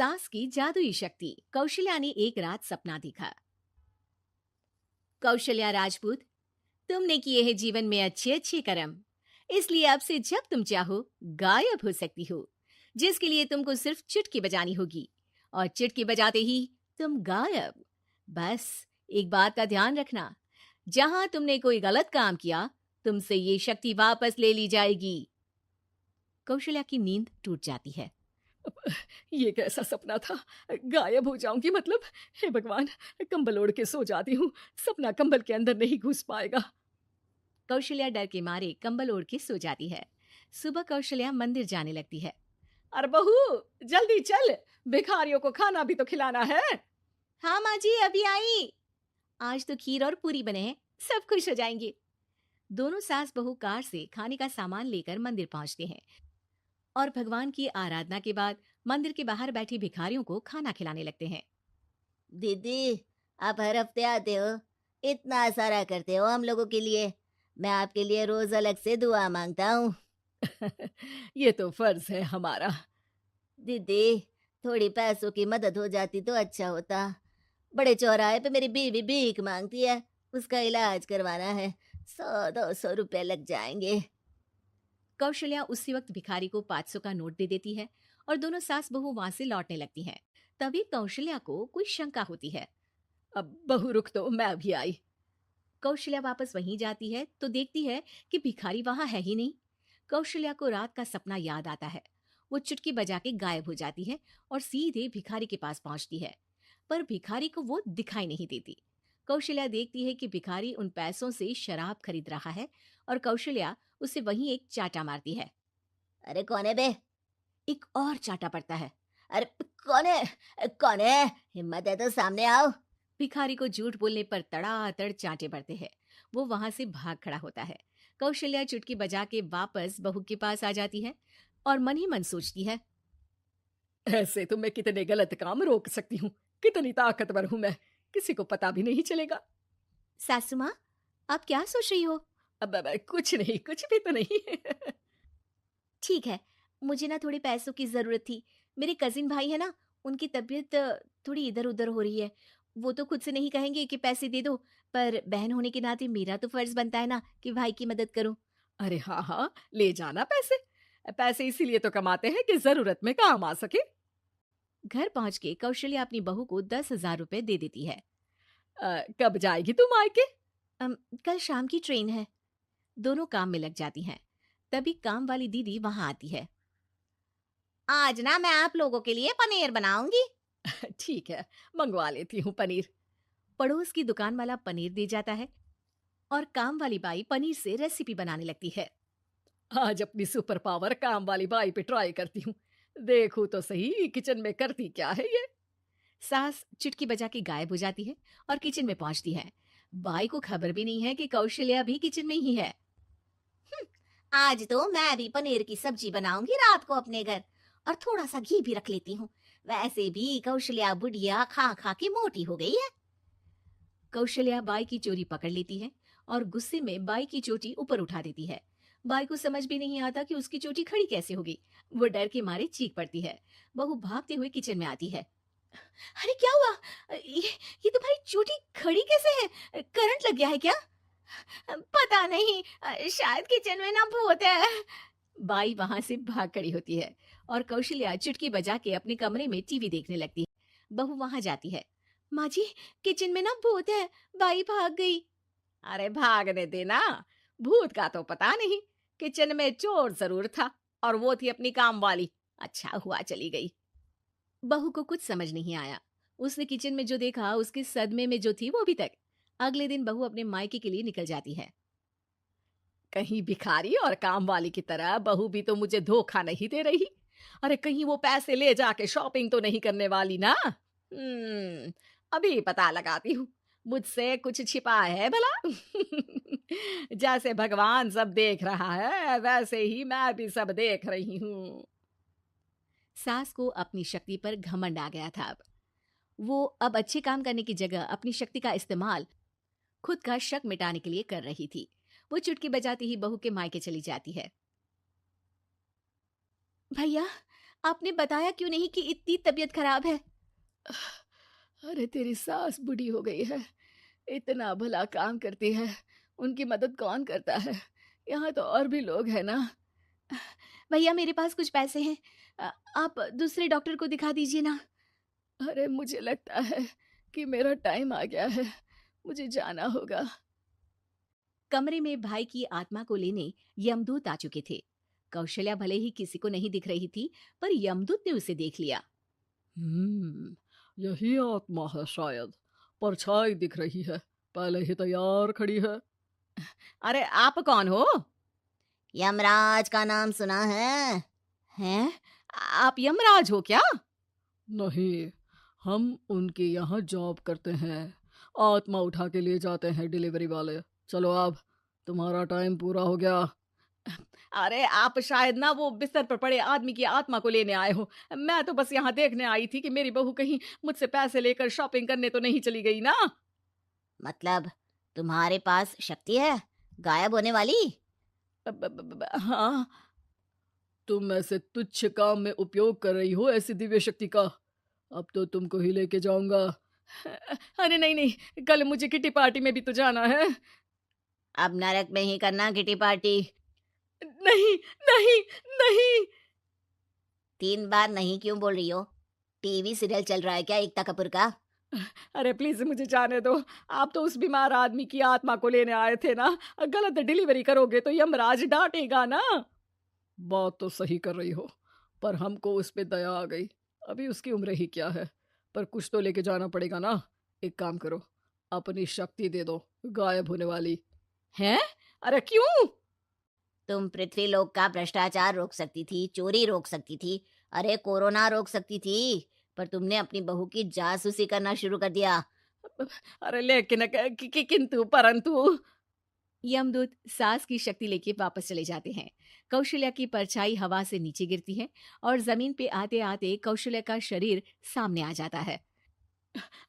सास की जादुई शक्ति। कौशल्या ने एक रात सपना देखा। कौशल्या राजपूत, तुमने किए हैं जीवन में अच्छे अच्छे कर्म, इसलिए अब से जब तुम चाहो गायब हो सकती हो, जिसके लिए तुमको सिर्फ चुटकी बजानी होगी और चुटकी बजाते ही तुम गायब। बस एक बात का ध्यान रखना, जहां तुमने कोई गलत काम किया तुमसे ये शक्ति वापस ले ली जाएगी। कौशल्या की नींद टूट जाती है। ये कैसा सपना था? गायब हो जाऊंगी मतलब? हे भगवान, कंबल ओढ़ के सो जाती हूँ, सपना कंबल के अंदर नहीं घुस पाएगा। कौशल्या डर के मारे कंबल ओढ़ के सो जाती है। सुबह कौशल्या मंदिर जाने लगती है। अरे बहू, जल्दी चल, भिखारियों को खाना भी तो खिलाना है। हाँ माँ जी, अभी आई। आज तो खीर और पूरी बने हैं, सब खुश हो जाएंगे। दोनों सास बहू कार से खाने का सामान लेकर मंदिर पहुंचते हैं और भगवान की आराधना के बाद मंदिर के बाहर बैठी भिखारियों को खाना खिलाने लगते हैं। दीदी, आप हर हफ्ते आते हो, इतना सारा करते हो हम लोगों के लिए। मैं आपके लिए रोज अलग से दुआ मांगता हूँ। ये तो फर्ज है हमारा। दीदी, थोड़ी पैसों की मदद हो जाती तो अच्छा होता। बड़े चौराहे पे मेरी बीवी भीख मांगती है, उसका इलाज करवाना है, 100-200 रुपए लग जाएंगे। कौशल्या उसी वक्त भिखारी को 500 का नोट दे देती है और दोनों सास बहू वहां से लौटने लगती हैं। तभी कौशल्या को कोई शंका होती है। अब बहू रुक, तो मैं भी आई। कौशल्या वापस वहीं जाती है तो देखती है कि भिखारी वहां है ही नहीं। कौशल्या को रात का सपना याद आता है। वो चुटकी बजा के गायब हो जाती है और सीधे भिखारी के पास पहुंचती है, पर भिखारी को वो दिखाई नहीं देती। कौशल्या देखती है कि भिखारी उन पैसों से शराब खरीद रहा है और कौशल्या उसे वहीं एक चाटा मारती है। अरे कौन है बे? एक और चाटा पड़ता है। अरे कौन है? कौन है? हिम्मत है तो सामने आओ। भिखारी को झूठ बोलने पर तड़ातड़ चांटे पड़ते हैं। वो वहां से भाग खड़ा होता है। कौशल्या चुटकी बजा के वापस बहू के पास आ जाती है और मन ही मन सोचती है, ऐसे तो मैं कितने गलत काम रोक सकती हूँ, कितनी ताकतवर हूँ मैं, किसी को पता भी नहीं चलेगा। सासू माँ, आप क्या सोच रही हो? अब कुछ नहीं, कुछ भी तो नहीं। ठीक है, मुझे ना थोड़े पैसों की जरूरत थी। मेरे कजिन भाई है ना, उनकी तबीयत थोड़ी इधर उधर हो रही है। वो तो खुद से नहीं कहेंगे कि पैसे दे दो, पर बहन होने के नाते मेरा तो फर्ज बनता है ना कि भाई की मदद करूं। अरे हाँ हाँ, ले जाना पैसे। पैसे इसीलिए तो कमाते हैं कि जरूरत में काम आ सके। घर पहुंच के कौशल्या अपनी बहू को 10,000 रुपए दे देती है। कब जाएगी तुम मायके? कल शाम की ट्रेन है। दोनों काम में लग जाती हैं। तभी काम वाली दीदी वहां आती है। आज ना मैं आप लोगों के लिए पनीर बनाऊंगी। ठीक है, मंगवा लेती हूँ पनीर। पड़ोस की दुकान वाला पनीर दे जाता है और काम वाली बाई पनीर से रेसिपी बनाने लगती है। आज अपनी सुपर पावर काम वाली बाई पे ट्राई करती हूँ, देखूं तो सही किचन में करती क्या है ये। सास चुटकी बजा के गायब हो जाती है और किचन में पहुंचती है। बाई को खबर भी नहीं है कि कौशल्या भी किचन में ही है। आज तो मैं भी पनीर की सब्जी बनाऊंगी रात को अपने घर, और थोड़ा सा घी भी रख लेती हूँ। वैसे भी कौशल्या बुढ़िया खा खा के मोटी हो गई है। कौशल्या बाई की चोरी पकड़ लेती है और गुस्से में बाई की चोटी ऊपर उठा देती है। बाई को समझ भी नहीं आता कि उसकी चोटी खड़ी कैसे होगी। वो डर के मारे चीख पड़ती है। बहू भागते हुए किचन में आती है। अरे क्या हुआ? ये तुम्हारी चोटी खड़ी कैसे है? करंट लग गया है क्या? पता नहीं, शायद किचन में ना भूत है। बाई वहां से भाग खड़ी होती है और कौशल्या चुटकी बजा के अपने कमरे में टीवी देखने लगती है। बहू वहां जाती है। माँ जी, किचन में ना भूत है, बाई भाग गई। अरे भागने देना, भूत का तो पता नहीं, किचन में चोर जरूर था और वो थी अपनी काम वाली। अच्छा हुआ चली गई। बहू को कुछ समझ नहीं आया। उसने किचन में जो देखा उसके सदमे में जो थी वो अभी तक। अगले दिन बहू अपने मायके के लिए निकल जाती है। कहीं भिखारी और काम वाली की तरह बहू भी तो मुझे धोखा नहीं दे रही। अरे कहीं वो पैसे ले जाके शॉपिंग तो नहीं करने वाली ना। अभी पता लगाती हूँ, मुझसे कुछ छिपा है भला। जैसे भगवान सब देख रहा है, वैसे ही मैं भी सब देख रही हूँ। सास को अपनी शक्ति पर घमंड आ गया था। वो अब अच्छे काम करने की जगह अपनी शक्ति का इस्तेमाल खुद का शक मिटाने के लिए कर रही थी। वो चुटकी बजाती ही बहू के मायके चली जाती है। भैया, आपने बताया क्यों नहीं कि इतनी तबीयत खराब है? अरे तेरी सास बूढ़ी हो गई है, इतना भला काम करती है, उनकी मदद कौन करता है? यहाँ तो और भी लोग हैं ना। भैया मेरे पास कुछ पैसे हैं, आप दूसरे डॉक्टर को दिखा दीजिए ना। अरे मुझे लगता है कि मेरा टाइम आ गया है, मुझे जाना होगा। कमरे में भाई की आत्मा को लेने यमदूत आ चुके थे। कौशल्या भले ही किसी को नहीं दिख रही थी, पर यमदूत ने उसे देख लिया। यही आत्मा है शायद, परछाई दिख रही है, पहले ही तैयार खड़ी है। अरे आप कौन हो? यमराज का नाम सुना है? हैं? आप यमराज हो क्या? नहीं, हम उनके यहाँ जॉब करते हैं, आत्मा उठा के ले जाते हैं डिलीवरी वाले। चलो अब, तुम्हारा टाइम पूरा हो गया। अरे आप शायद ना वो बिस्तर पर पड़े आदमी की आत्मा को लेने आए हो। मैं तो बस यहाँ देखने आई थी कि मेरी बहू कहीं मुझसे पैसे लेकर शॉपिंग करने तो नहीं चली गई ना। मतलब तुम्हारे पास शक्ति है गायब होने वाली? हाँ। तुम ऐसे तुच्छ काम में उपयोग कर रही हो ऐसी दिव्य शक्ति का, अब तो तुमको ही लेके जाऊंगा। अरे नहीं नहीं, कल मुझे किटी पार्टी में भी तो जाना है। अब नरक में ही करना किटी पार्टी। नहीं नहीं नहीं। 3 बार नहीं क्यों बोल रही हो? टीवी सीरियल चल रहा है क्या एकता कपूर का? अरे प्लीज मुझे जाने दो। आप तो उस बीमार आदमी की आत्मा को लेने आए थे ना, गलत डिलीवरी करोगे तो यमराज डांटेगा ना। बात तो सही कर रही हो, पर हमको उस पे दया आ गई। अभी उसकी उम्र ही क्या है, पर कुछ तो लेके जाना पड़ेगा ना। एक काम करो, अपनी शक्ति दे दो, गायब होने वाली। हैं? अरे क्यों? तुम पृथ्वी लोक का भ्रष्टाचार रोक सकती थी, चोरी रोक सकती थी, अरे कोरोना रोक सकती थी, पर तुमने अपनी बहू की जासूसी करना शुरू कर दिया। अरे लेकिन किंतु परंतु। यमदूत सास की शक्ति लेके वापस चले जाते हैं। कौशल्या की परछाई हवा से नीचे गिरती है और जमीन पे आते आते कौशल्या का शरीर सामने आ जाता है।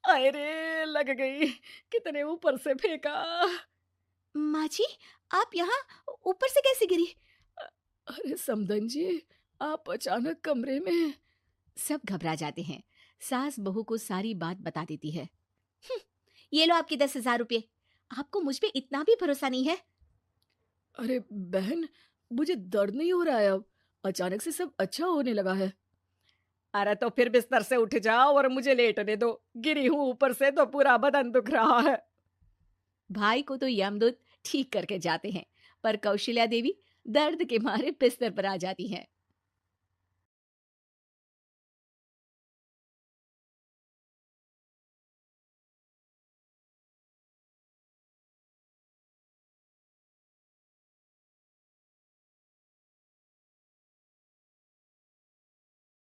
अरे लग गई, कितने ऊपर से फेंका। माँ जी, आप यहाँ ऊपर से कैसे गिरी? अरे समधन जी, आप अचानक कमरे में। सब घबरा जाते हैं। सास बहू को सारी बात बता देती है। ये लो आपके 10,000 रुपये। आपको मुझ पे इतना भी भरोसा नहीं है? अरे बहन, मुझे दर्द नहीं हो रहा है, अब अचानक से सब अच्छा होने लगा है। अरे तो फिर बिस्तर से उठ जाओ और मुझे लेटने दो, गिरी हूं ऊपर से तो पूरा बदन दुख रहा है। भाई को तो यमदूत ठीक करके जाते हैं, पर कौशल्या देवी दर्द के मारे बिस्तर पर आ जाती हैं।